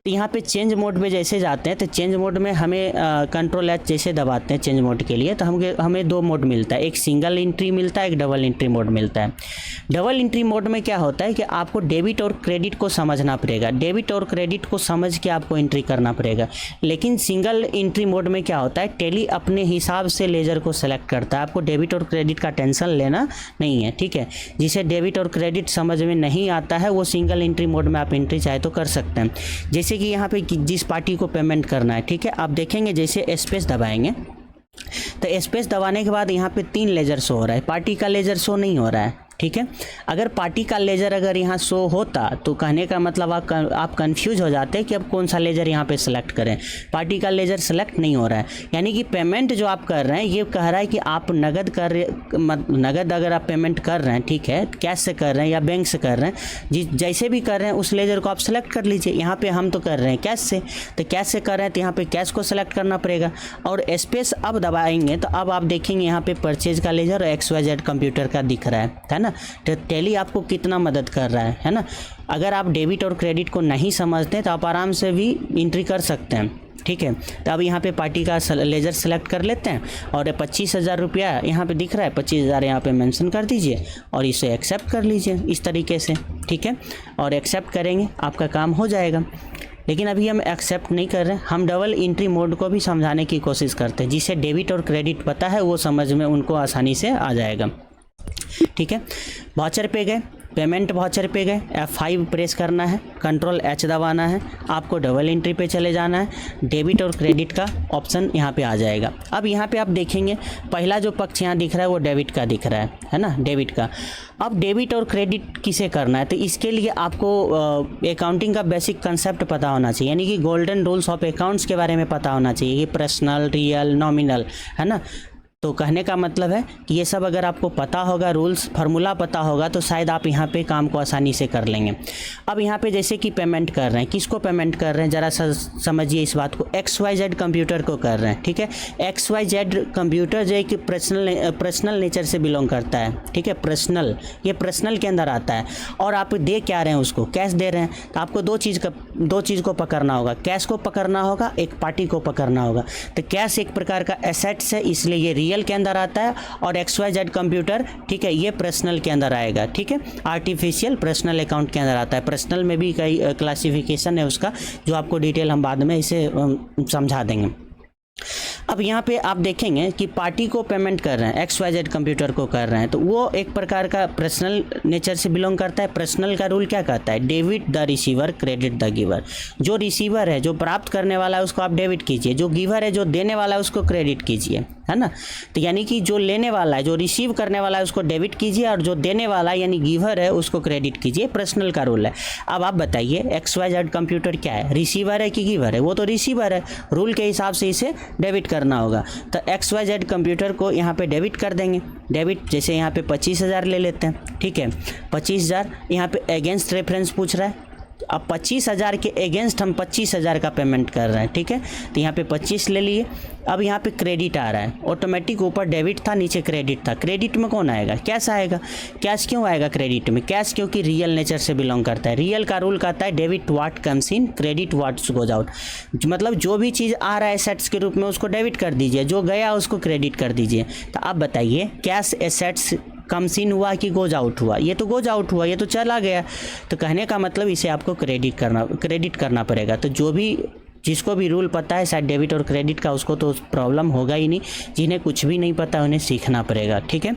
तो यहाँ पे चेंज मोड में जैसे जाते हैं तो चेंज मोड में हमें कंट्रोल एच जैसे दबाते हैं चेंज मोड के लिए तो हमें दो मोड मिलता है, एक सिंगल एंट्री मिलता है, एक डबल एंट्री मोड मिलता है। डबल एंट्री मोड में क्या होता है कि आपको डेबिट और क्रेडिट को समझना पड़ेगा, डेबिट और क्रेडिट को समझ के आपको एंट्री करना पड़ेगा। लेकिन सिंगल एंट्री मोड में क्या होता है, टैली अपने हिसाब से लेजर को सेलेक्ट करता है, आपको डेबिट और क्रेडिट का टेंशन लेना नहीं है, ठीक है। जिसे डेबिट और क्रेडिट समझ में नहीं आता है वो सिंगल एंट्री मोड में आप एंट्री चाहे तो कर सकते हैं। जैसे कि यहाँ पे जिस पार्टी को पेमेंट करना है, ठीक है, आप देखेंगे जैसे स्पेस दबाएंगे तो स्पेस दबाने के बाद यहाँ पे 3 लेजर शो हो रहा है, पार्टी का लेजर शो नहीं हो रहा है, ठीक है। अगर पार्टी का लेजर अगर यहाँ शो होता तो कहने का मतलब आप कंफ्यूज हो जाते कि अब कौन सा लेजर यहाँ पे सेलेक्ट करें। पार्टी का लेजर सेलेक्ट नहीं हो रहा है, यानी कि पेमेंट जो आप कर रहे हैं ये कह रहा है कि आप नगद अगर आप पेमेंट कर रहे हैं, ठीक है, कैश से कर रहे हैं या बैंक से कर रहे हैं, जैसे भी कर रहे हैं उस लेजर को आप सेलेक्ट कर लीजिए। यहाँ पे हम तो कर रहे हैं कैश से, तो कैश से कर रहे हैं तो यहाँ पे कैश को सेलेक्ट करना पड़ेगा। और स्पेस अब दबाएंगे तो अब आप देखेंगे यहाँ पे परचेज का लेजर और XYZ कंप्यूटर का दिख रहा है ना। तो टैली आपको कितना मदद कर रहा है ना। अगर आप डेबिट और क्रेडिट को नहीं समझते तो आप आराम से भी एंट्री कर सकते हैं, ठीक है। तो अब यहाँ पे पार्टी का लेजर सेलेक्ट कर लेते हैं और 25,000 रुपया यहाँ पे दिख रहा है, 25,000 यहाँ पे मेंशन कर दीजिए और इसे एक्सेप्ट कर लीजिए इस तरीके से, ठीक है। और एक्सेप्ट करेंगे आपका काम हो जाएगा। लेकिन अभी हम एक्सेप्ट नहीं कर रहे हैं, हम डबल एंट्री मोड को भी समझाने की कोशिश करते हैं। जिसे डेबिट और क्रेडिट पता है वो समझ में उनको आसानी से आ जाएगा, ठीक है। वाउचर पे गए, पेमेंट वाउचर पे गए, F5 प्रेस करना है, कंट्रोल H दबाना है, आपको डबल एंट्री पे चले जाना है, डेबिट और क्रेडिट का ऑप्शन यहाँ पे आ जाएगा। अब यहाँ पे आप देखेंगे पहला जो पक्ष यहाँ दिख रहा है वो डेबिट का दिख रहा है ना, डेबिट का। अब डेबिट और क्रेडिट किसे करना है तो इसके लिए आपको अकाउंटिंग का बेसिक कंसेप्ट पता होना चाहिए, यानी कि गोल्डन रूल्स ऑफ अकाउंट्स के बारे में पता होना चाहिए कि पर्सनल, रियल, नॉमिनल, है ना। तो कहने का मतलब है कि ये सब अगर आपको पता होगा, रूल्स फार्मूला पता होगा तो शायद आप यहाँ पे काम को आसानी से कर लेंगे। अब यहाँ पे जैसे कि पेमेंट कर रहे हैं, किसको पेमेंट कर रहे हैं ज़रा सा समझिए इस बात को, XYZ कंप्यूटर को कर रहे हैं, ठीक है। XYZ कंप्यूटर जो है कि पर्सनल नेचर से बिलोंग करता है, ठीक है, पर्सनल, ये पर्सनल के अंदर आता है। और आप दे क्या रहे हैं उसको, कैश दे रहे हैं, तो आपको दो चीज़ को पकड़ना होगा, कैश को पकड़ना होगा, एक पार्टी को पकड़ना होगा। तो कैश एक प्रकार का एसेट्स है इसलिए ये रियल के अंदर आता है और XYZ कंप्यूटर, ठीक है, ये पर्सनल के अंदर आएगा, ठीक है, आर्टिफिशियल पर्सनल अकाउंट के अंदर आता है। पर्सनल में भी कई क्लासिफिकेशन है उसका जो आपको डिटेल हम बाद में इसे समझा देंगे। अब यहाँ पे आप देखेंगे कि पार्टी को पेमेंट कर रहे हैं, XYZ कंप्यूटर को कर रहे हैं, तो वो एक प्रकार का पर्सनल नेचर से बिलोंग करता है। पर्सनल का रूल क्या कहता है, debit the receiver, credit the giver. जो रिसीवर है, जो प्राप्त करने वाला है उसको आप डेबिट कीजिए, जो गिवर है, जो देने वाला है उसको क्रेडिट कीजिए, है ना। तो यानी कि जो लेने वाला है, जो रिसीव करने वाला है उसको डेबिट कीजिए और जो देने वाला है यानी गिवर है उसको क्रेडिट कीजिए। पर्सनल का रूल है। अब आप बताइए XYZ कंप्यूटर क्या है, रिसीवर है कि गिवर है? वो तो रिसीवर है, रूल के हिसाब से इसे डेबिट करना होगा। तो XYZ कंप्यूटर को यहाँ पे डेबिट कर देंगे। डेबिट जैसे यहाँ पे 25,000 ले लेते हैं, ठीक है, 25,000 यहाँ पे अगेंस्ट रेफरेंस पूछ रहा है। अब 25,000 के अगेंस्ट हम 25,000 का पेमेंट कर रहे हैं, ठीक है, तो यहाँ पे 25 ले लिए। अब यहाँ पे क्रेडिट आ रहा है, ऑटोमेटिक ऊपर डेबिट था नीचे क्रेडिट था। क्रेडिट में कौन आएगा, कैश आएगा। कैश क्यों आएगा क्रेडिट में, कैश क्योंकि रियल नेचर से बिलोंग करता है। रियल का रूल कहता है debit what comes in, credit what goes out. मतलब जो भी चीज़ आ रहा है एसेट्स के रूप में उसको डेबिट कर दीजिए, जो गया उसको क्रेडिट कर दीजिए। तो आप बताइए कैश एसेट्स कम्स इन हुआ कि गोज आउट हुआ? ये तो गोज आउट हुआ, ये तो चला गया। तो कहने का मतलब इसे आपको क्रेडिट करना पड़ेगा। तो जो भी जिसको भी रूल पता है शायद डेबिट और क्रेडिट का उसको तो प्रॉब्लम होगा ही नहीं, जिन्हें कुछ भी नहीं पता उन्हें सीखना पड़ेगा, ठीक है।